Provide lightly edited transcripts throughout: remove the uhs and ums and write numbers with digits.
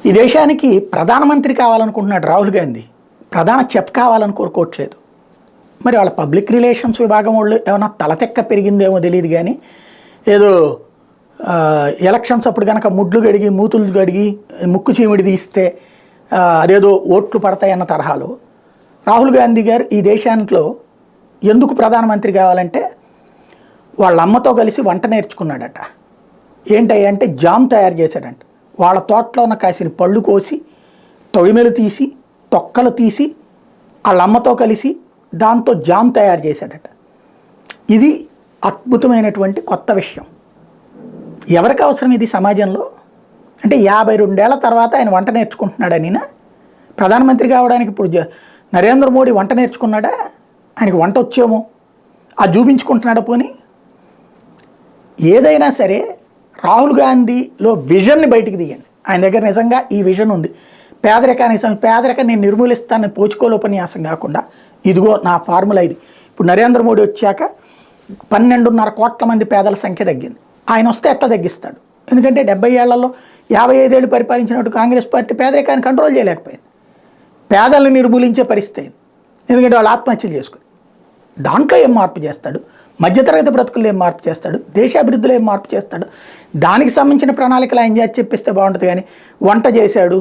ఈ దేశానికి ప్రధానమంత్రి కావాలనుకుంటున్నాడు రాహుల్ గాంధీ. ప్రధాన చెఫ్ కావాలని కోరుకోవట్లేదు. మరి వాళ్ళ పబ్లిక్ రిలేషన్స్ విభాగం వాళ్ళు ఏమైనా తలతెక్క పెరిగిందేమో తెలియదు కానీ ఏదో ఎలక్షన్స్ అప్పుడు కనుక ముడ్లు గడిగి మూతులు గడిగి ముక్కు చీమిడి తీస్తే అదేదో ఓట్లు పడతాయన్న తరహాలో రాహుల్ గాంధీ గారు ఈ దేశాంట్లో ఎందుకు ప్రధానమంత్రి కావాలంటే వాళ్ళ అమ్మతో కలిసి వంట నేర్చుకున్నాడట. ఏంటంటే జామ్ తయారు చేశాడంట. వాళ్ళ తోటలో ఉన్న కాసిన పళ్ళు కోసి తొడిమెలు తీసి తొక్కలు తీసి వాళ్ళ అమ్మతో కలిసి దాంతో జామ్ తయారు చేశాడట. ఇది అద్భుతమైనటువంటి కొత్త విషయం. ఎవరికి అవసరం ఇది సమాజంలో? అంటే 52 ఏళ్ల తర్వాత ఆయన వంట నేర్చుకుంటున్నాడనినా? ప్రధానమంత్రి కావడానికి ఇప్పుడు నరేంద్ర మోడీ వంట నేర్చుకున్నాడా? ఆయనకి వంట వచ్చేమో అది చూపించుకుంటున్నాడా? పోనీ ఏదైనా సరే రాహుల్ గాంధీలో విజన్ని బయటికి తీయండి. ఆయన దగ్గర నిజంగా ఈ విజన్ ఉంది. పేదరికాన్ని నేను నిర్మూలిస్తానని పోచుకోలు ఉపన్యాసం కాకుండా ఇదిగో నా ఫార్ములా ఇది. ఇప్పుడు నరేంద్ర మోడీ వచ్చాక 12.5 కోట్ల మంది పేదల సంఖ్య తగ్గింది. ఆయన వస్తే ఎట్లా తగ్గిస్తాడు? ఎందుకంటే 70 ఏళ్లలో 55 ఏళ్ళు పరిపాలించినట్టు కాంగ్రెస్ పార్టీ పేదరికాన్ని కంట్రోల్ చేయలేకపోయింది. పేదలను నిర్మూలించే పరిస్థితి అయింది. ఎందుకంటే వాళ్ళు ఆత్మహత్యలు చేసుకుని. దాంట్లో ఏం మార్పు చేస్తాడు? మధ్యతరగతి బ్రతుకుల్లో ఏం మార్పు చేస్తాడు? దేశాభివృద్ధిలో ఏం మార్పు చేస్తాడు? దానికి సంబంధించిన ప్రణాళికలు ఆయన చేసి చెప్పిస్తే బాగుంటుంది. కానీ వంట చేశాడు,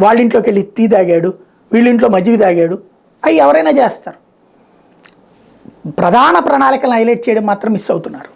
వాళ్ళ ఇంట్లోకి వెళ్ళి టీ తాగాడు, వీళ్ళింట్లో మజ్జిగ తాగాడు, అవి ఎవరైనా చేస్తారు. ప్రధాన ప్రణాళికలను హైలైట్ చేయడం మాత్రం మిస్ అవుతున్నారు.